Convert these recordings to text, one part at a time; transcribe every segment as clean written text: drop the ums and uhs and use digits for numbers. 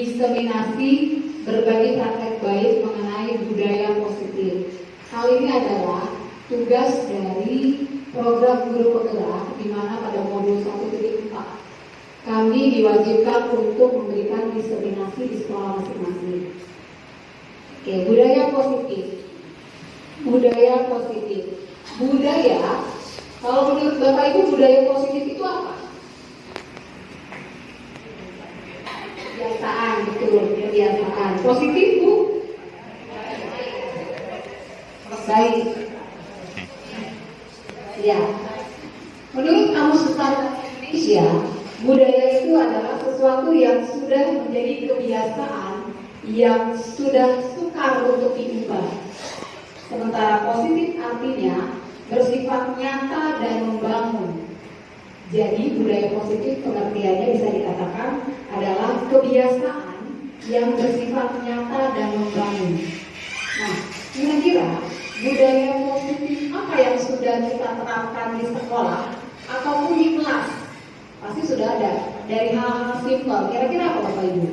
diseminasi berbagi praktek baik mengenai budaya positif. Hal ini adalah tugas dari program guru penggerak, di mana pada modul 1.4 kami diwajibkan untuk memberikan diseminasi di sekolah masing-masing. Oke, budaya positif. Budaya positif. Budaya, kalau menurut Bapak Ibu, budaya positif itu apa? Kebiasaan, betul, kebiasaan. Positif, Bu? Baik. Ya. Menurut Kamus Besar Indonesia, budaya itu adalah sesuatu yang sudah menjadi kebiasaan, yang sudah sukar untuk diubah. Sementara positif artinya bersifat nyata dan membangun. Jadi budaya positif pengertiannya bisa dikatakan adalah kebiasaan yang bersifat nyata dan membangun. Nah, kira-kira budaya positif apa yang sudah kita terapkan di sekolah ataupun di kelas? Pasti sudah ada. Dari hal-hal simpel, kira-kira apa Bapak Ibu?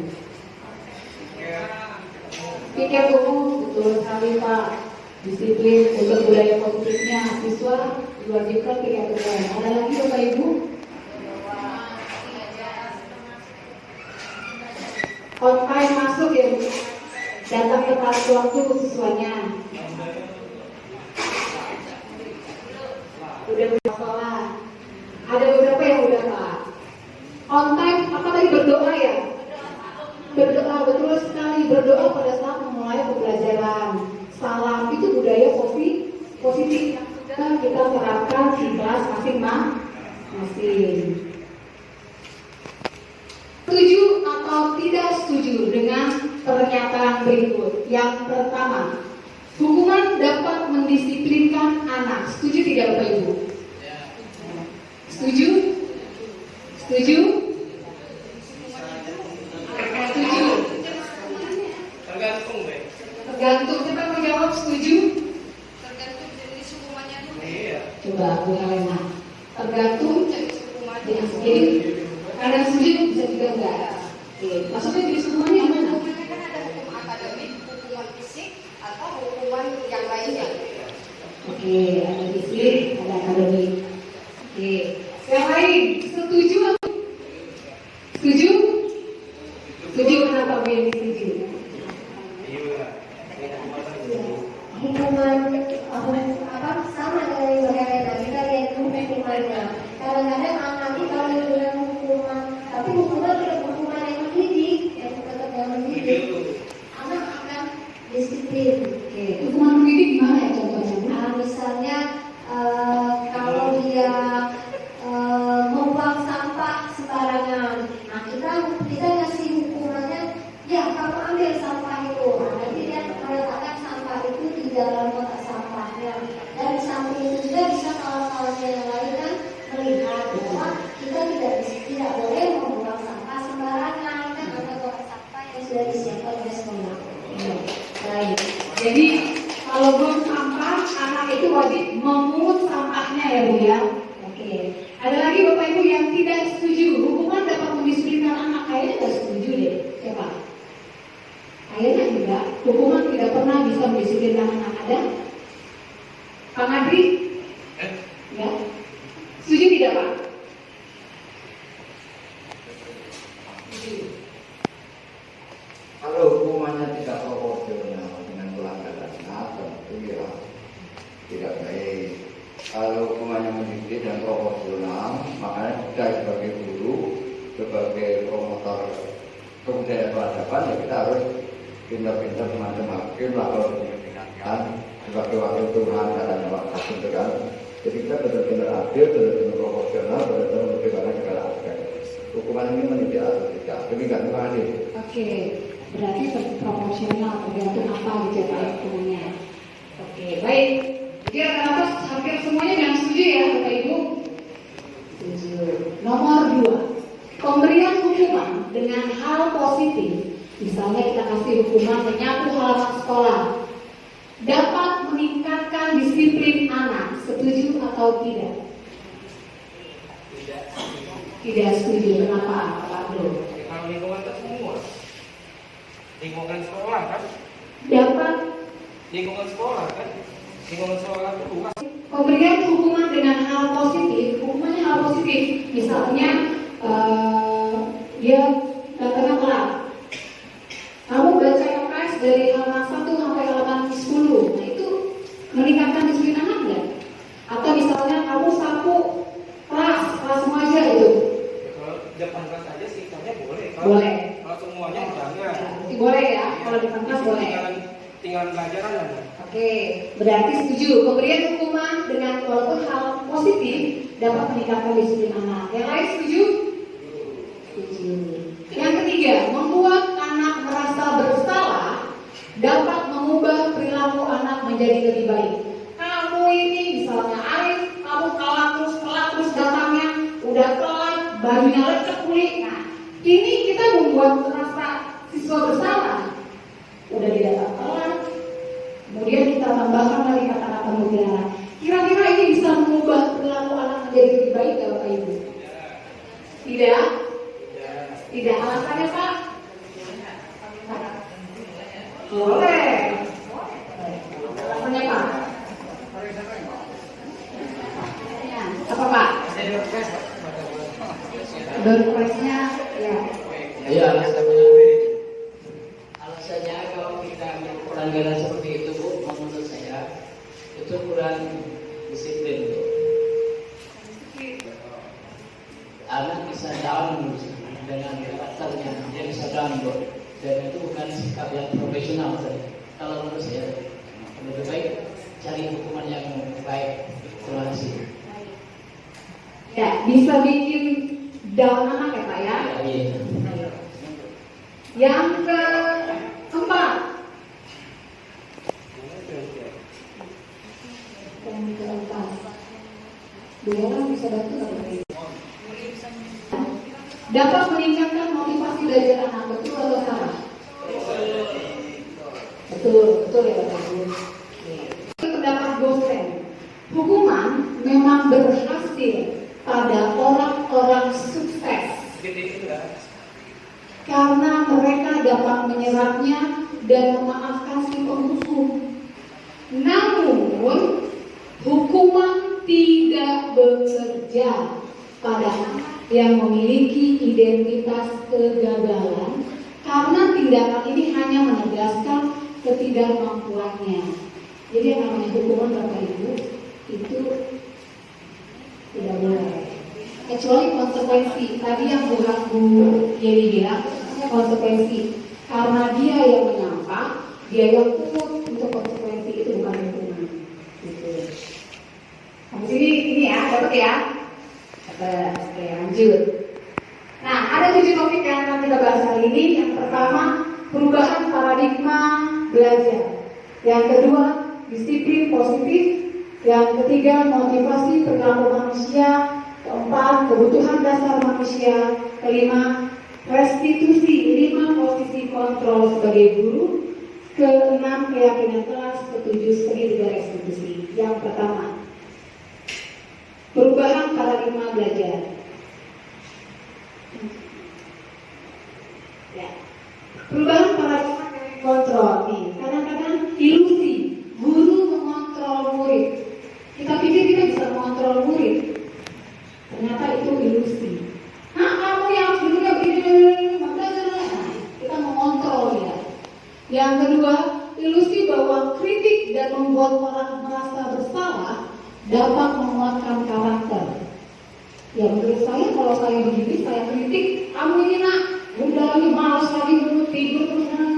Pikir umum, betul sekali Pak. Disiplin untuk budaya positifnya siswa diwajibkan pikir umum. Ada lagi Bapak Ibu? On time masuk ya, datang tepat waktu siswanya. Udah sekolah. Ada beberapa yang udah Pak. On time, apa tadi, berdoa ya? Berdoa, betul sekali, berdoa pada saat memulai pembelajaran. Salam itu budaya positif yang sudah kita terapkan di kelas masing-masing. Setuju atau tidak setuju dengan pernyataan berikut? Yang pertama, hukuman dapat mendisiplinkan anak. Setuju tidak Bapak Ibu? Setuju? Setuju? Setuju? Tergantung. Siapa yang menjawab setuju? Tergantung jenis hukumannya. Coba Bu Helena. Tergantung jenis hukumannya. Jadi kadang setuju bisa juga enggak. Maksudnya jenis hukumannya yang mana? Hukumannya kan ada hukum akademik, hukuman fisik, atau hukuman yang lainnya. Oke, ada fisik, ada akademik. Oke, yang lain setuju? Setuju? Setuju, kenapa Bu yang setuju? Hukuman apa sama dari Helena, kita lihat hukumannya. Kadang-kadang nanti kalau dengan hukuman, tapi hukuman tidak hukuman yang mendidik, yang tetap yang mendidik, anak akan disiplin. Oke, hukuman mendidik gimana ya contohnya? Nah, misalnya kalau dia membuang sampah sembarangan, nah kita ngasih hukumannya, ya kamu ambil sampah itu. Nah, nanti dia meletakkan sampah itu di dalam kotak sampahnya. Dan di samping itu juga bisa kawan-kawannya yang lain kan melihat bahwa kita tidak boleh membuang sampah sembarangan, kan ada kotak sampah yang sudah disiapkan oleh sekolah. Baik. Jadi kalau buang sampah, anak itu wajib memungut sampahnya ya Bu ya. Oke. Ada lagi Bapak Ibu yang tidak setuju hukuman dapat mendisiplinkan anak. Kayaknya tidak setuju deh. Siapa? Kayaknya juga hukuman tidak pernah bisa mendisiplinkan anak. Ada? Pak Adri? Ya. Setuju tidak Pak? Setuju. Kalau hukumannya tidak proporsional dengan pelanggarannya, tentu ya tidak baik. Kalau hukumannya mendidik dan proporsional, makanya kita sebagai guru, sebagai promotor kebudayaan peradaban, ya kita harus pintar-pintar semacam hakim lah kalau mengingatkan sebagai wakil Tuhan katanya Pak Hakim itu kan. Jadi kita benar-benar adil, benar-benar proporsional, benar-benar mempertimbangkan segala aspek. Hukuman ini mendidik atau tidak, demikian terima kasih. Oke, berarti proporsional tergantung apa dijatuhkan hukumannya. Oke, baik. Jadi rata-rata hampir semuanya yang setuju ya Bapak Ibu. Setuju. Nomor 2, pemberian hukuman dengan hal positif. Misalnya kita kasih hukuman menyapu halaman sekolah, dapat meningkatkan disiplin anak. Setuju atau tidak? Tidak setuju. Kenapa Pak Bro? Kalau lingkungan itu semua. lingkungan sekolah kan, dapat lingkungan sekolah kan, lingkungan sekolah itu luas. pemberian hukuman dengan hal positif, hukumannya hal positif, misalnya dia datangnya telat. Kamu baca KPS dari halaman 1 sampai halaman 10, nah itu meningkatkan disiplin anak nggak? Atau misalnya kamu sapu kelas semua aja itu? Ya, kalau depan kelas aja sikapnya boleh. Boleh. Kalau semuanya jangan. Berarti boleh ya, kalau di kelas boleh. Tinggal pelajaran aja. Oke, berarti setuju. Pemberian hukuman dengan walaupun hal positif dapat meningkatkan disiplin anak. Yang lain setuju? Setuju. Yang ketiga, membuat anak merasa bersalah dapat mengubah perilaku anak menjadi lebih baik. Kamu ini misalnya Arif, kamu telat terus datangnya, udah telat, bajunya lecek kulit. Nah, ini kita membuat merasa siswa bersalah. Udah tidak telat, kemudian kita tambahkan lagi kata-kata mutiara. Kira-kira ini bisa mengubah perilaku anak menjadi lebih baik ya Bapak Ibu? Tidak? Tidak. Alasannya Pak? Boleh. Alasannya Pak? Apa Pak? Doorpress-nya ya. Iya, alasannya kalau kita pelanggaran seperti itu Bu, menurut saya itu kurang disiplin Bu. Anak bisa down dengan karakternya, dia bisa down Bu. Dan itu bukan sikap yang profesional saja. Kalau menurut saya lebih baik cari hukuman yang baik. Terima kasih. Ya, bisa bikin down anak ya Pak ya. Iya. Yang keempat, dua orang bisa bantu dapat meningkatkan motivasi belajar anak. Betul atau salah? Betul ya Bapak Ibu. Pendapat dosen, hukuman memang berhasil pada orang-orang sukses karena mereka dapat menyerapnya dan memaafkan si penghukum. Namun, hukuman tidak bekerja pada anak yang memiliki identitas kegagalan karena tindakan ini hanya menegaskan ketidakmampuannya. Jadi yang namanya hukuman Bapak Ibu itu tidak boleh. Kecuali konsekuensi. Tadi yang Bu Yeni bilang, konsekuensi. Karena dia yang menyampah, dia yang pungut untuk konsekuensi itu bukan hukuman. Gitu. Habis ini ya, dapat ya? Dapat. Oke, lanjut. Nah, ada 7 topik yang akan kita bahas hari ini. Yang pertama, perubahan paradigma belajar. Yang kedua, disiplin positif. Yang ketiga, motivasi perilaku manusia. Keempat, kebutuhan dasar manusia. Kelima, restitusi 5 posisi kontrol sebagai guru. Keenam, keyakinan kelas. Ketujuh, seni 3 restitusi. Yang pertama, perubahan paradigma belajar. Ya. Perubahan paradigma kontrol nih. Kadang-kadang ilusi guru mengontrol murid. Kita pikir kita bisa mengontrol murid. Ternyata itu ilusi. Nah, kamu yang dulunya begini, kita mengontrol ya. Yang kedua, ilusi bahwa kritik dan membuat orang merasa bersalah dapat menguatkan karakter. Ya menurut saya kalau saya begini, saya kritik, kamu ini nak, udah lagi malas lagi dulu tidur terus. Nah,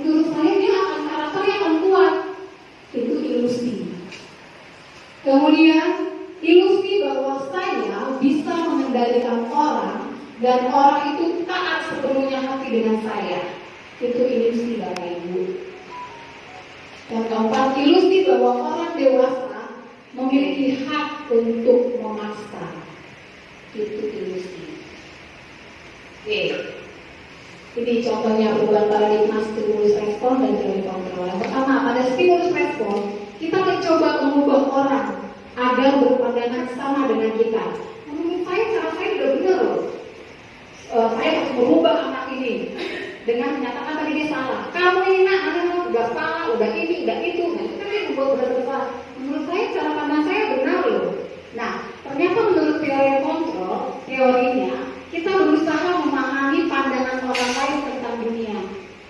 menurut saya dia akan karakternya akan kuat. Itu ilusi. Kemudian ilusi bahwa saya bisa mengendalikan orang dan orang itu taat sepenuhnya hati dengan saya. Itu ilusi Bapak Ibu. Yang keempat, ilusi bahwa orang dewasa memiliki hak untuk memaksa. Itu ilusi. Oke. Ini contohnya perubahan paradigma stimulus respon dan teori kontrol. Yang pertama, pada stimulus respon, kita mencoba mengubah orang agar berpandangan sama dengan kita. Menurut saya, cara saya udah benar loh. Saya harus merubah anak ini dengan menyatakan tadi dia udah ini, udah itu. Nah, itu kan yang membuat berat salah. Menurut saya cara pandang saya benar loh. Nah, ternyata menurut teori kontrol, teorinya kita berusaha memahami pandangan orang lain tentang dunia.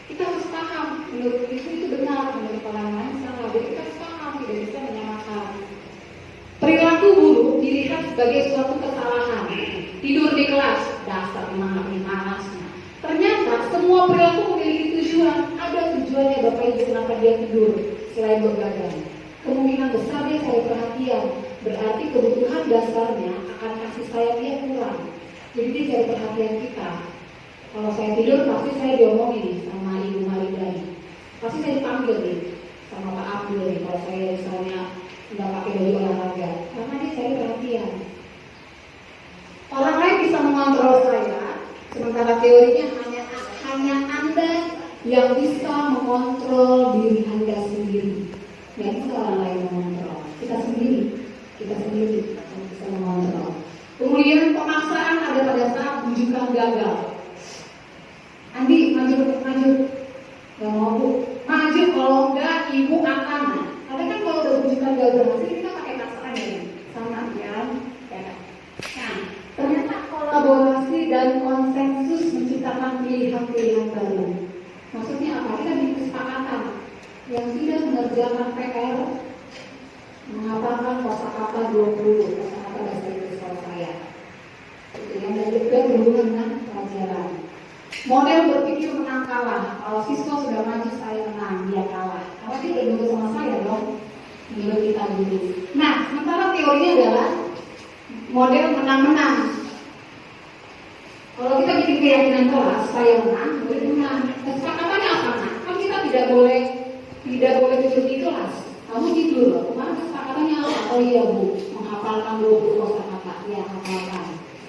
Kita harus paham, menurut itu benar, menurut orang lain salah. Jadi kita harus paham, tidak bisa menyamakan. Perilaku buruk dilihat sebagai suatu kesalahan. Tidur di kelas, dasar memang malas. Ternyata semua perilaku memiliki tujuan. Ada tujuannya Bapak Ibu kenapa dia tidur selain begadang. Kemungkinan besar dia cari perhatian. Berarti kebutuhan dasarnya akan kasih sayang dia kurang. Jadi dia cari perhatian kita. Kalau saya tidur pasti saya diomongin sama Ibu Marida. Pasti saya dipanggil nih sama Pak Abdul nih. Kalau saya misalnya nggak pakai baju olahraga, karena dia cari perhatian. Orang lain bisa mengontrol saya, sementara teorinya hanya Anda yang bisa mengontrol diri Anda sendiri. Nggak bisa orang lain mengontrol. Kita sendiri yang bisa mengontrol. Kemudian pemaksaan ada pada saat bujukan gagal. Andi maju, nggak mau bu, maju kalau enggak ibu akan. Karena kan kalau udah bujukan gagal sih kita pakai paksaan ya, sama ya. Nah, ternyata kolaborasi dan konsensus menciptakan pilihan-pilihan baru. Maksudnya apa? Kita bikin kesepakatan yang tidak mengerjakan PR, mengatakan kosakata 20 kosakata bahasa Inggris kalau saya. Itu yang juga berhubungan dengan pelajaran. Model berpikir menang kalah. Kalau siswa sudah maju saya menang, dia kalah. Karena dia berdua sama saya dong. Menurut kita dulu. Nah, sementara teorinya adalah model menang-menang. Kalau kita bikin keyakinan kelas, saya menang, boleh menang. Kesepakatannya apa? Kan kita tidak boleh tidur di kelas. Kamu tidur, kemarin kesepakatannya apa? Oh iya bu, menghafalkan 20 kosakata. Ya, hafalkan.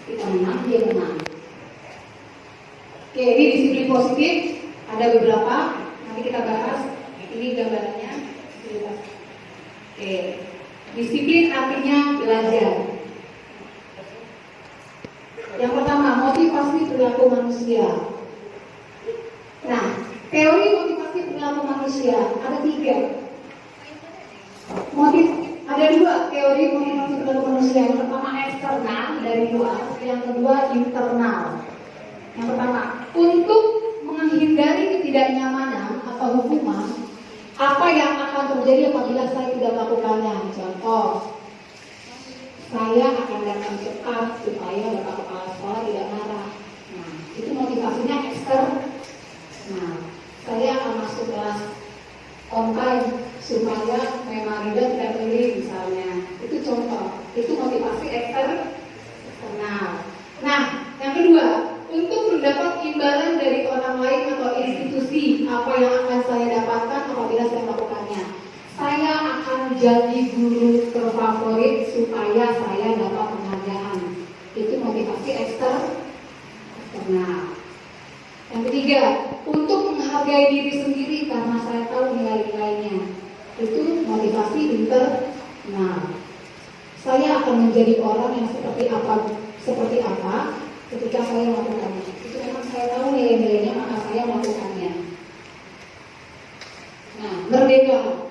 Kita menang, dia menang. Oke, ini disiplin positif. Ada beberapa, nanti kita bahas. Ini gambarannya. Oke, disiplin artinya belajar. Yang pertama, motivasi perilaku manusia. Nah, teori motivasi perilaku manusia ada 3. Ada 2 teori motivasi perilaku manusia. Yang pertama eksternal dari luar, yang kedua internal. Yang pertama, untuk menghindari ketidaknyamanan atau hukuman, apa yang akan terjadi apabila saya tidak melakukannya? Contoh, saya akan datang cepat supaya bapak kepala sekolah tidak marah. Nah, itu motivasinya eksternal. Nah, saya akan masuk kelas on time supaya memori tidak pilih misalnya. Itu contoh. Itu motivasi eksternal. Nah, yang kedua, untuk mendapat imbalan dari orang lain atau institusi, apa yang akan saya dapatkan apabila saya melakukannya? Saya akan jadi guru terfavorit supaya saya dapat penghargaan. Itu motivasi eksternal. Yang ketiga, untuk menghargai diri sendiri karena saya tahu nilai-nilainya. Itu motivasi internal. Saya akan menjadi orang yang seperti apa ketika saya melakukannya. Itu memang saya tahu nilai-nilainya, maka saya melakukannya. Nah, merdeka.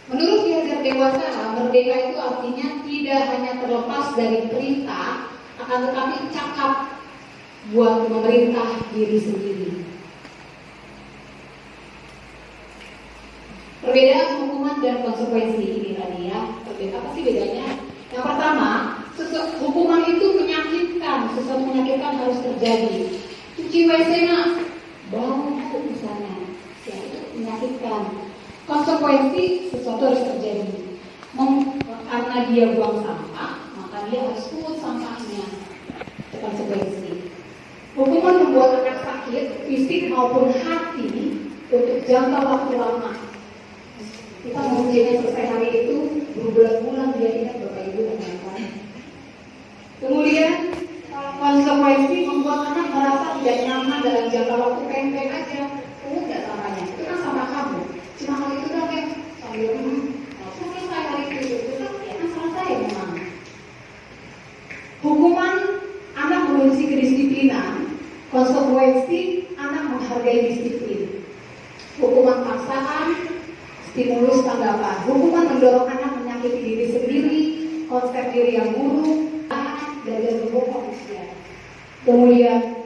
Menurut belajar dewasa, merdeka itu artinya tidak hanya terlepas dari perintah, akan tetapi cakap buat memerintah diri sendiri. Perbedaan hukuman dan konsekuensi ini tadi ya. Apa sih bedanya? Yang pertama, hukuman itu menyakitkan, sesuatu menyakitkan harus terjadi. Cuci WC bau misalnya, ya itu menyakitkan. Konsekuensi sesuatu harus terjadi. Karena dia buang sampah, maka dia harus pungut sampahnya. Itu konsekuensi. Hukuman membuat anak sakit, fisik maupun hati untuk jangka waktu lama. Kita mengujinya selesai hari itu berbulan-bulan dia ingat Bapak Ibu dan teman-teman. Kemudian konsekuensi membuat anak merasa tidak nyaman dalam jangka waktu pendek aja. Kamu tidak sampahnya, itu kan sampah kamu. Cuma hal itu doang ya, sambil selesai hari itu kan masalah saya memang. Hukuman anak mengunci kedisiplinan, konsekuensi anak menghargai disiplin. Hukuman paksaan Stimulus tanggapan. Hukuman mendorong anak menyakiti diri sendiri, konsep diri yang buruk, belajar berbohong. Kemudian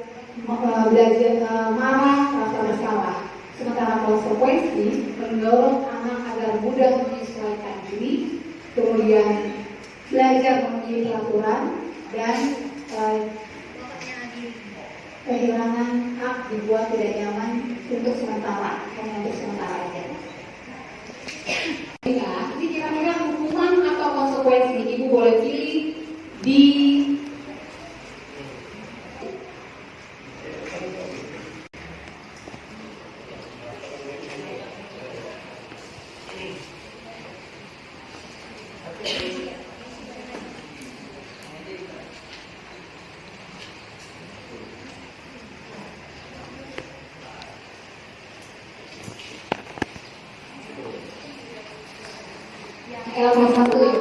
belajar marah, rasa bersalah. Sementara konsekuensi mendorong anak agar mudah menyesuaikan diri, kemudian belajar memenuhi peraturan dan kehilangan hak dibuat tidak nyaman untuk sementara, hanya untuk sementara aja. Ini kira-kira hukuman atau konsekuensi, Ibu boleh pilih di Elma satu ya.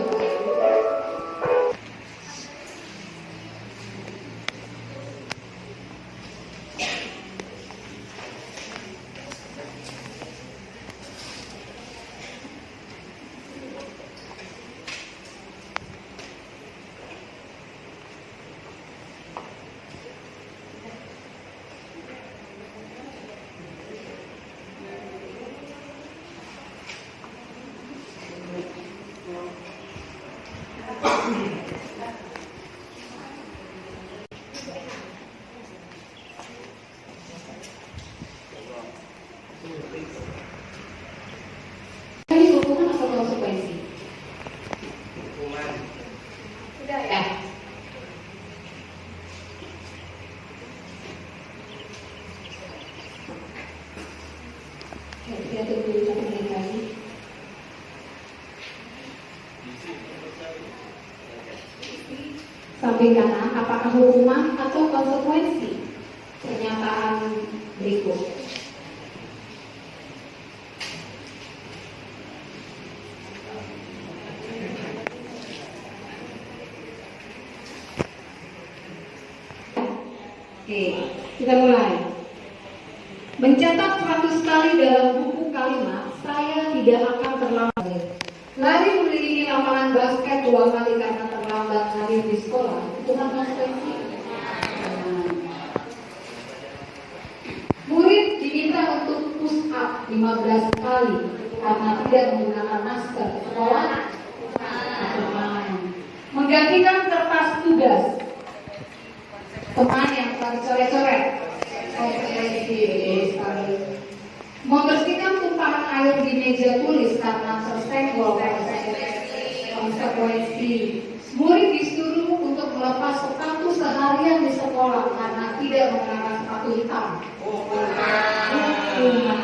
Ini hukuman atau konsekuensi? Hukuman. Sudah ya. Kita tunggu 1 menit lagi. Samping kanan, apakah hukuman atau konsekuensi? Pernyataan berikut. Oke, kita mulai. Mencatat 100 kali dalam buku kalimat, saya tidak akan terlambat. Lari mengelilingi lapangan basket 2 kali karena terlambat hadir di sekolah, itu kan konsekuensi. Murid diminta untuk push up 15 kali karena tidak menggunakan masker di sekolah. Menggantikan kertas tugas teman yang coret-coret. Membersihkan tumpahan air di meja tulis karena tersenggol. Konsekuensi. Murid disuruh untuk melepas sepatu seharian di sekolah karena tidak menggunakan sepatu hitam. Hukuman.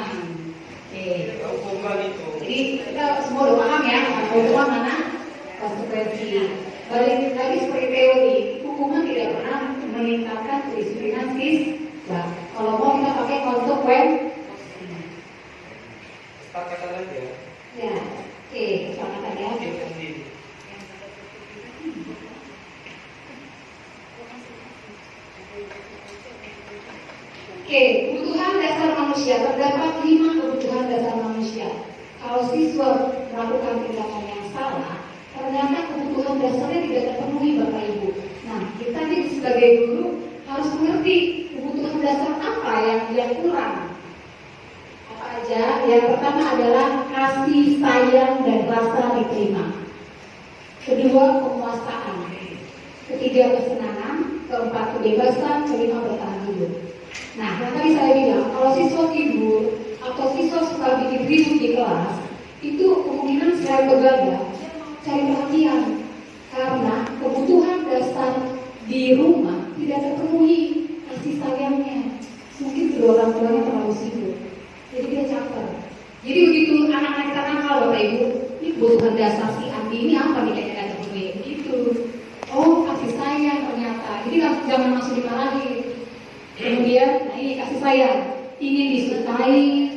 Hukuman itu. Jadi kita semua udah paham ya, hukuman mana konsekuensi. Balik lagi seperti teori, hukuman tidak pernah meningkatkan kedisiplinan siswa. Kalau mau kita pakai konsekuensi. Kesepakatan aja. Ya, oke, kesepakatan ya. Oke, kebutuhan dasar manusia. Terdapat 5 kebutuhan dasar manusia. Kalau siswa melakukan tindakan yang salah, ternyata kebutuhan dasarnya tidak terpenuhi, Bapak Ibu. Nah, kita nih sebagai guru harus mengerti kebutuhan dasar apa yang kurang. Apa aja? Yang pertama adalah kasih sayang dan rasa diterima. Kedua, penguasaan. Ketiga, kesenangan. Keempat, kebebasan. Kelima, bertahan hidup. Nah, yang tadi saya bilang, kalau siswa tidur atau siswa suka bikin ribut di kelas, itu kemungkinan selain begadang, cari perhatian. Karena kebutuhan dasar di rumah tidak terpenuhi kasih sayangnya. Mungkin kedua orang tuanya terlalu sibuk, jadi dia caper. Jadi begitu anak-anak kita nakal, Bapak Ibu, ini kebutuhan dasar si Andi ini apa nih kayaknya tidak terpenuhi? Begitu. Oh, kasih sayang ternyata. Jadi jangan langsung dimarahin. Kemudian, nah ini kasih sayang, ingin disukai,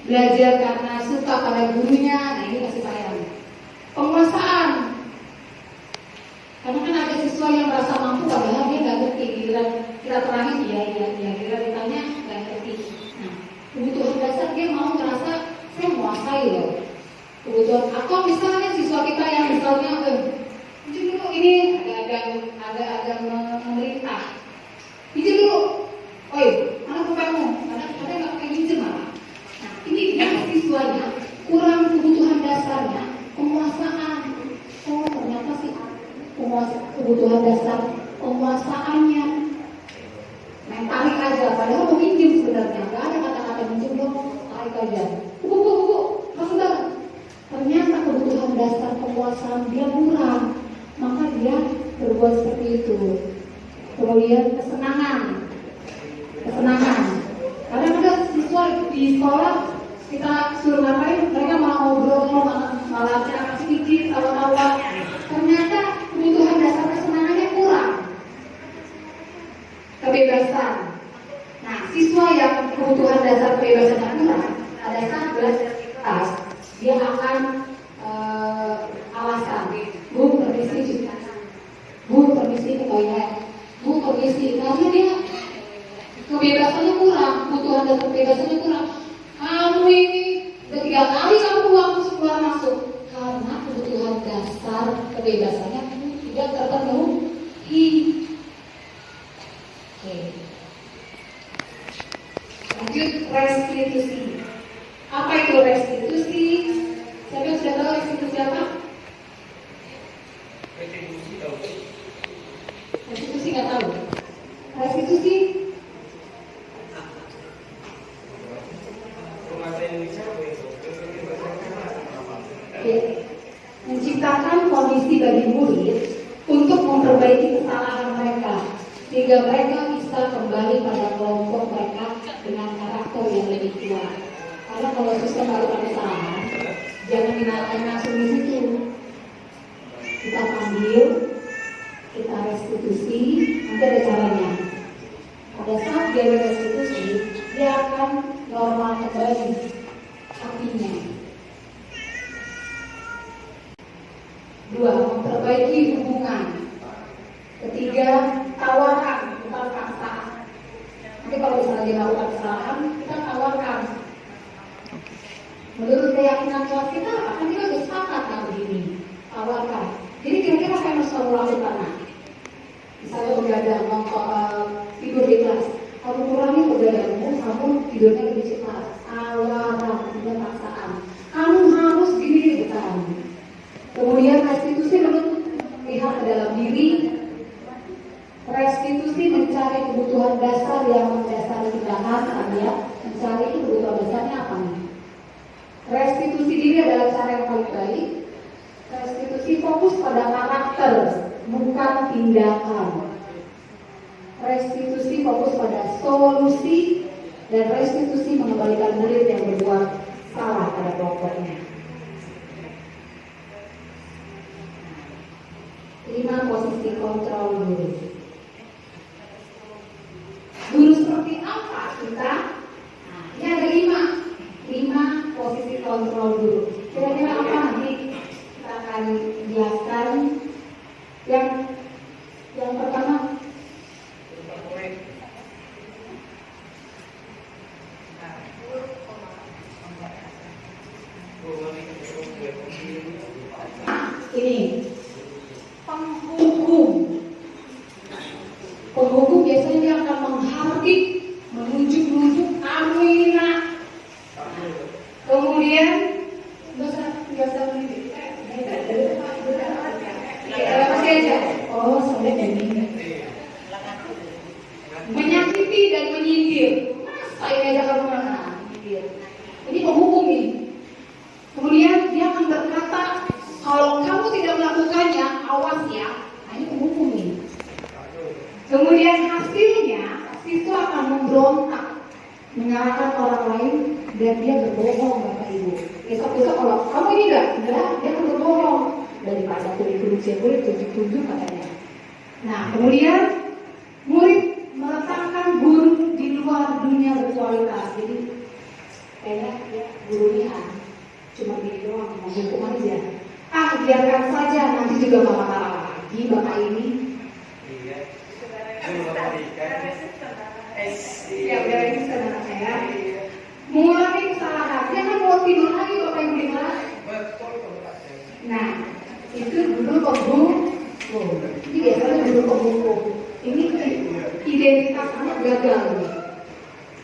belajar karena suka pada gurunya, nah ini kasih sayang. Penguasaan, karena kan ada siswa yang merasa mampu padahal dia nggak ngerti, kita terangin iya, kita ditanya nggak ngerti. Nah, kebutuhan dasar dia mau merasa saya menguasai loh. sebenarnya, nggak ada kata-kata menjemplung, tarik aja. Buku, sebentar. Ternyata kebutuhan dasar penguasaan dia kurang, maka dia berbuat seperti itu. Kemudian kesenangan. Kadang-kadang siswa di sekolah kita suruh ngapain, mereka malah ngobrol, malah cara sedikit, tawa-tawa. Ternyata kebutuhan dasar kesenangannya kurang. Kebebasan. Nah, siswa yang kebutuhan dasar kebebasannya kurang, pada saat belajar di kelas, dia akan alasan, Bu, permisi ke toilet, Bu, permisi, karena dia kebebasannya kurang, kebutuhan dasar kebebasannya kurang. Kamu ini udah 3 kali kamu keluar masuk, karena kebutuhan dasar kebebasannya tidak terpenuhi. Oke. Lanjut, restitusi. Apa itu restitusi? Siapa yang sudah tahu restitusi apa? Restitusi nggak tahu. Restitusi menciptakan kondisi bagi murid untuk memperbaiki kesalahan mereka, sehingga mereka bisa kembali pada kelompok mereka dengan karakter yang lebih kuat. Karena kalau sistem baru ada kesalahan, jangan dinalakan langsung di situ. Kita panggil, kita restitusi, nanti ada caranya. Pada saat dia restitusi, dia akan normal kembali hatinya. 2. Memperbaiki hubungan. 3. Tawaran, bukan paksaan. Nanti kalau misalnya dia melakukan kesalahan, kita tawarkan. Menurut keyakinan kelas kita, akan kita sudah sepakat kan begini. Tawarkan. Jadi kira-kira apa yang harus kamu lakukan? Misalnya begadang, tidur di kelas. Kamu kurangi begadangmu, kamu tidurnya lebih cepat. Tawaran, tidak paksaan. Kamu harus gini depan. Kemudian restitusi melihat ke dalam diri. Restitusi mencari kebutuhan dasar yang mendasari tindakan, mencari kebutuhan dasarnya apa nih? Restitusi diri adalah cara yang paling baik. Restitusi fokus pada karakter, bukan tindakan. Restitusi fokus pada solusi, dan restitusi mengembalikan murid yang berbuat salah pada kelompoknya. 5. Posisi kontrol guru. Guru seperti apa kita? Nah, ini ada 5 posisi kontrol guru. Kira-kira apa nanti kita akan jelaskan. Yang pertama, ini penghukum biasanya dia akan menghardik, menunjuk Amina. Kemudian biasa masih aja. Oh, sampai ini menyakiti dan menyindir. Masa ini aja kamu menyindir? Ini penghukum ini. Kemudian dia akan berkata, kalau kamu tidak melakukannya, awas ya. Nah, ini penghukum ini. Kemudian hasilnya, siswa akan memberontak, menyalahkan orang lain, dan dia berbohong, Bapak Ibu. Besok-besok kalau kamu ini enggak, dia akan berbohong. Daripada kulit-kulit kulit tunjuk-tunjuk katanya. Nah, kemudian murid meletakkan guru di luar dunia berkualitas. Jadi kayaknya ya, gurunya cuma gini doang, menghukum aja. Biarkan saja, nanti juga Bapak marah lagi, Bapak ini. Ya, biar ini saudara saya mengulangi kesalahan. Dia kan mau tidur lagi Bapak Ibu di kelas. Nah, itu dulu penghukum. Ini biasanya dulu penghukum. Ini identitas anak gagal.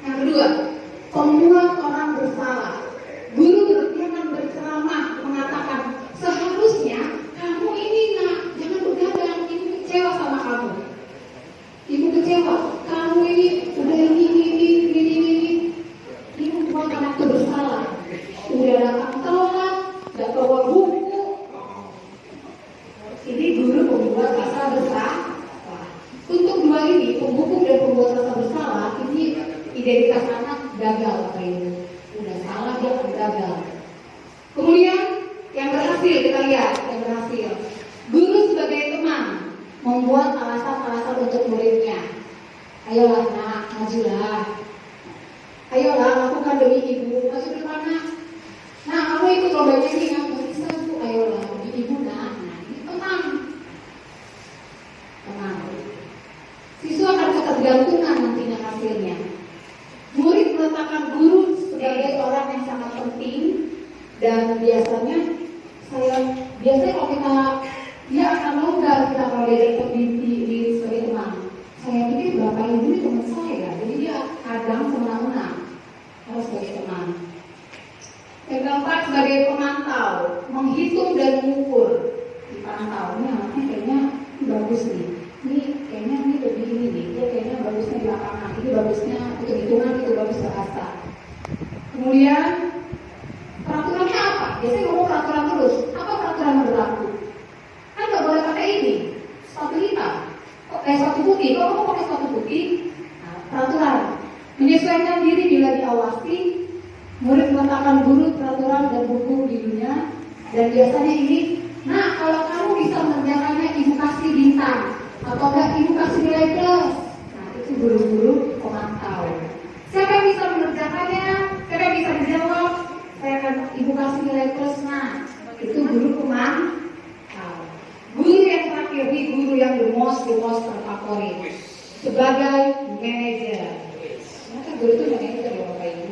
Yang kedua, pembuat orang bersalah. Guru dia akan berceramah mengatakan, seharusnya kamu ini jangan begadang, ibu kecewa sama kamu. Ibu kecewa, kamu ini udah ini identitas anak gagal Bapak Ibu. Udah salah dia akan gagal. Kemudian yang berhasil kita lihat, yang berhasil. Guru sebagai teman membuat alasan-alasan untuk muridnya. Ayolah nak, majulah. Ayolah lakukan demi ibu, maju depan nak. Nah, kamu ikut lomba nyanyi yang bisa tuh, ayolah demi ibu nak. Nah, ini tenang. Tenang. Siswa akan ketergantungan nantinya hasilnya. Murid meletakkan guru sebagai orang yang sangat penting dan biasanya kalau kita dia akan longgar kita kalau dia diri sebagai teman. Saya pikir bapak ibu ini teman saya, jadi dia kadang semena-mena harus sebagai teman. Yang keempat sebagai pemantau, menghitung dan mengukur. Dipantau, ini anaknya kayaknya bagus nih. Ini kayaknya ini lebih ini nih, dia kayaknya bagusnya di lapangan, ini bagusnya untuk hitungan, itu bagus bahasa. Kemudian peraturannya apa? Biasanya ngomong peraturan terus. Apa peraturan yang berlaku? Kan nggak boleh pakai ini, sepatu hitam, sepatu putih. Kalau kamu pakai sepatu putih, nah, peraturan. Menyesuaikan diri bila diawasi, murid meletakkan guru peraturan dan buku di dunia. Dan biasanya ini, nah kalau kamu bisa mengerjakannya ibu kasih bintang, atau enggak ibu kasih nilai plus. Nah itu guru-guru pemantau. Siapa yang bisa mengerjakannya? Siapa yang bisa dijawab? Saya akan ibu kasih nilai plus. Nah itu guru pemantau. Guru yang terakhir, guru yang the most terfavorit sebagai manajer. Maka guru itu manajer ya Bapak Ibu.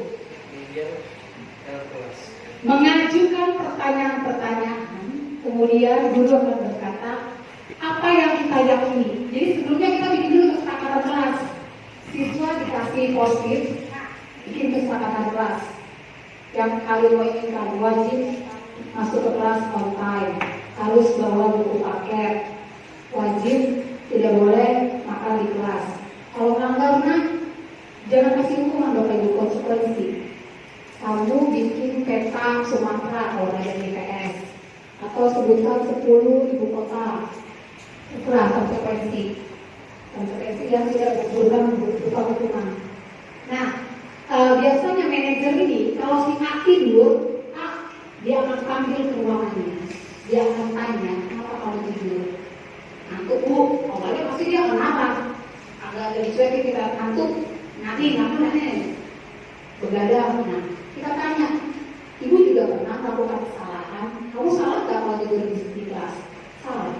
Mengajukan pertanyaan-pertanyaan, kemudian guru akan berkata apa yang kita yakini. Jadi sebelumnya kita bikin dulu kesepakatan kelas. Siswa dikasih post-it, bikin kesepakatan kelas. Yang kalian mau inginkan wajib masuk ke kelas on time, harus bawa buku paket, wajib tidak boleh makan di kelas. Kalau melanggar, jangan kasih hukuman Bapak Ibu, konsekuensi. Kamu bikin peta Sumatera kalau ada DPS, atau sebutkan 10 ibu kota. Itulah konsekuensi yang tidak berupa hukuman. Nah, biasanya manajer ini kalau si A tidur, dia akan panggil ke ruangannya. Dia akan tanya, kenapa kamu tidur? Ngantuk bu, awalnya pasti dia kenapa? Agak dicuekin kita ngantuk, nanti begadang. Nah, kita tanya, ibu juga pernah melakukan kesalahan. Kamu salah nggak kalau tidur di kelas? Salah.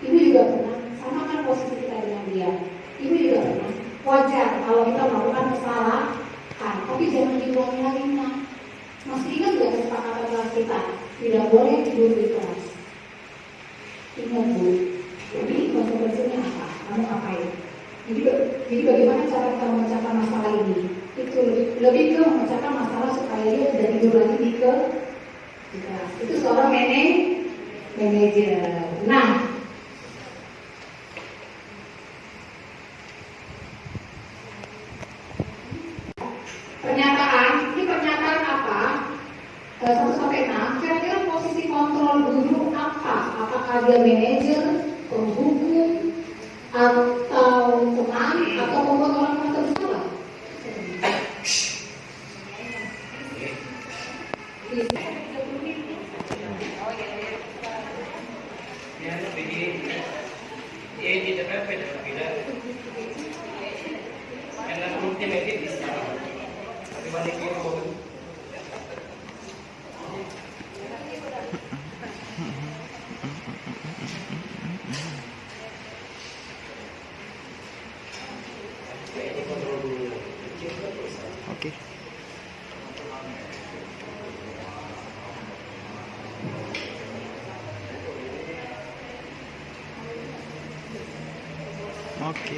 Ibu juga pernah, sama kan posisi kita dengan dia. Ibu juga pernah. Wajar kalau kita melakukan kesalahan, tapi jangan diulangi lagi. Masih ingat nggak kesepakatan kelas kita? Tidak boleh tidur di kelas. Ingat bu. Jadi konsekuensinya apa? Kamu ngapain? Jadi bagaimana cara kita memecahkan masalah ini? Itu lebih ke memecahkan masalah supaya dia tidak tidur lagi di kelas. Itu seorang manajer. Nah, pernyataan apa? 1-6. Kira-kira posisi kontrol guru apa? Apakah dia manajer, penghukum, atau teman, atau membuat orang merasa bersalah? Oke.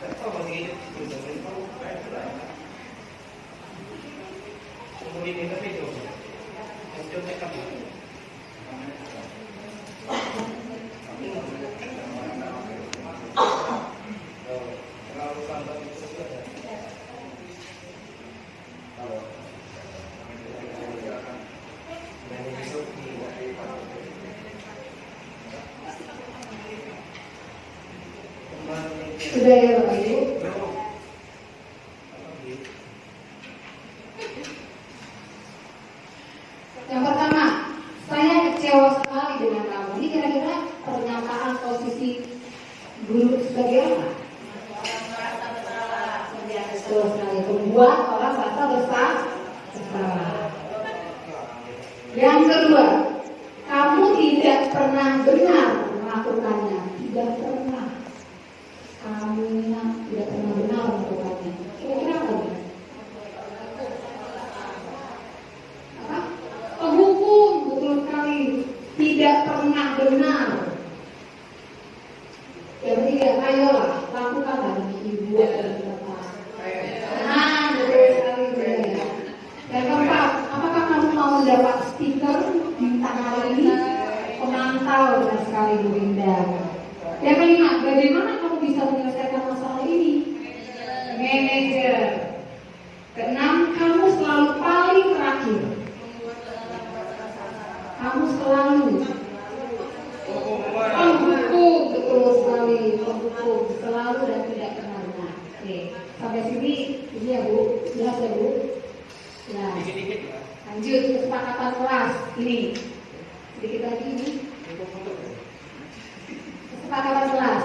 Apa masih hidup? begini tapi itu contohkan. Sudah ya Bapak Ibu? Yang pertama, saya kecewa sekali dengan kamu. Ini kira-kira pernyataan posisi guru sebagai apa? Betul sekali, membuat orang merasa bersalah. Yang kedua, kamu tidak pernah benar melakukannya. Tidak pernah. Kamu tidak pernah benar melakukannya. Kira-kira apa? Apa? Penghukum, betul sekali. Tidak pernah benar. Yang ketiga, ayolah lakukanlah demi ibu dan bapak. Betul sekali. Yang keempat, apakah kamu mau mendapat stiker bintang hari ini? Pemantau, benar sekali Bu Linda. Yang kelima, bagaimana kamu bisa menyelesaikan masalah ini? Manajer. Keenam, kamu selalu paling terakhir. Kamu selalu penghukum, betul sekali, penghukum, selalu dan tidak pernah benar. Oke, sampai sini ini ya Bu, jelas ya Bu? Ya. Lanjut kesepakatan kelas ini. Sedikit lagi ini. Kesepakatan kelas.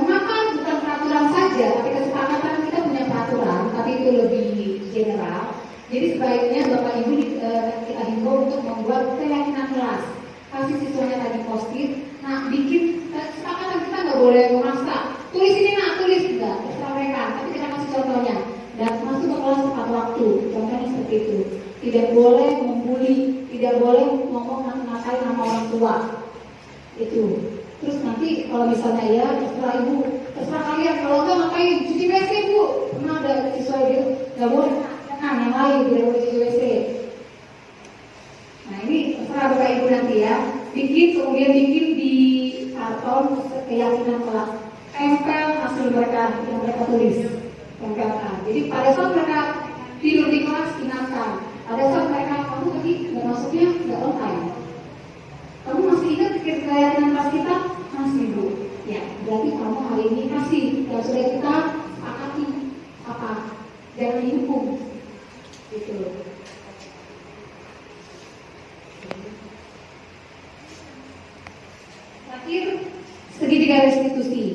Mengapa bukan peraturan saja, tapi kesepakatan kita punya peraturan, tapi itu lebih general. Jadi sebaiknya Bapak Ibu kita himbau untuk membuat keyakinan kelas. Kasih siswanya tadi post-it. Nah, bikin kesepakatan kita nggak boleh memaksa. Tulis ini nak, tulis enggak, terserah mereka. Tapi kita kasih contohnya. Dan masuk ke kelas tepat waktu. Contohnya seperti itu. Tidak boleh membuli, tidak boleh ngomong ngatain nama orang tua. Itu. Terus nanti kalau misalnya ya terserah ibu, terserah kalian. Kalau enggak ngapain? Cuci WC Bu. Pernah ada siswa gitu, nggak boleh. Jangan yang lain tidak boleh cuci WC. Nah ini terserah Bapak Ibu nanti ya. Kemudian bikin di karton keyakinan kelas. Tempel hasil mereka yang mereka tulis. Tempelkan. Jadi pada saat mereka tidur di kelas ingatkan. Pada saat mereka kamu tadi nggak masuknya nggak on time. Kamu masih ingat keyakinan kelas kita? Masih Bu. Ya, berarti kamu hari ini kasih yang sudah kita sepakati apa? Jangan dihukum. Gitu. Terakhir, segitiga restitusi.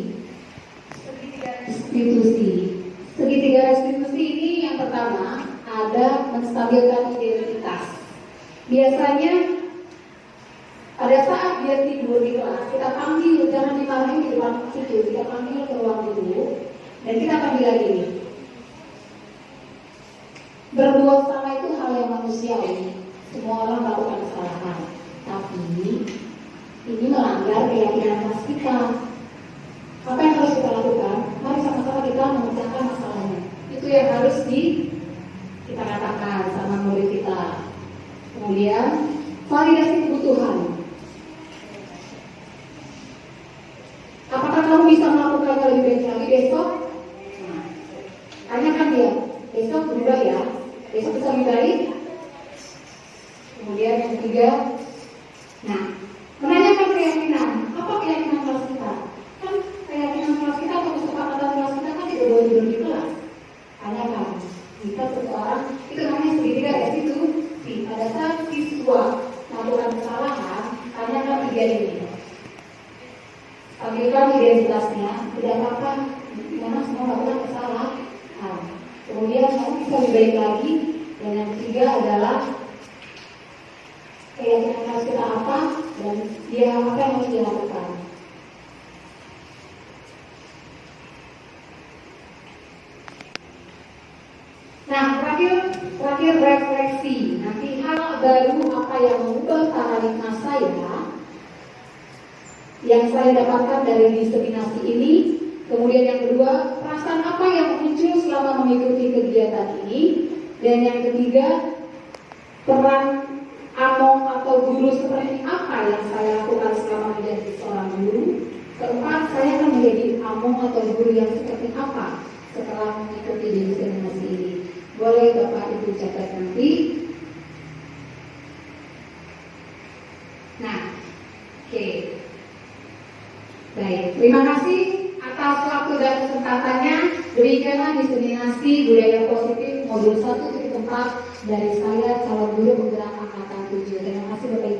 Segitiga restitusi ini yang pertama ada menstabilkan identitas. Biasanya pada saat dia tidur di kelas, kita panggil, jangan dimarahin di depan situ, kita panggil ke ruang dulu, dan kita akan bilang ini. Berbuat salah itu hal yang manusiawi. Semua orang melakukan kesalahan, tapi ini melanggar keyakinan kelas kita. Apa yang harus kita lakukan? Mari sama-sama kita memecahkan masalahnya. Itu yang harus kita katakan sama murid kita. Kemudian validasi kebutuhan. Apakah kamu bisa melakukannya lebih baik lagi besok? Nah, tanyakan dia. Besok berubah ya. Besok bisa lebih baik. Kemudian yang ketiga, nah, menanyakan keyakinan. Apa keyakinan kelas kita? Kan keyakinan kelas kita atau kesepakatan kelas kita kan tidak boleh tidur di kelas. Tanyakan. Kita seseorang itu namanya segitiga restitusi. Pada saat siswa melakukan kesalahan, tanyakan 3 ini. Ambilkan identitasnya, tidak apa-apa, karena semua melakukan kesalahan. Kemudian kamu bisa lebih baik lagi. Dan yang ketiga adalah keyakinan kelas kita apa dan dia apa yang harus dilakukan. Nah, terakhir refleksi. Nanti hal baru apa yang mengubah paradigma saya yang saya dapatkan dari diseminasi ini. Kemudian yang kedua, perasaan apa yang muncul selama mengikuti kegiatan ini. Dan yang ketiga, peran among atau guru seperti apa yang saya lakukan selama menjadi seorang guru. Keempat, saya akan menjadi among atau guru yang seperti apa setelah mengikuti diskriminasi ini. Boleh Bapak Ibu catat nanti. Nah, oke. Baik, terima kasih atas waktu dan kesempatannya. Demikianlah diskriminasi budaya positif modul 1.4 dari saya calon guru penggerak angkatan 7. Terima kasih Bapak Ibu.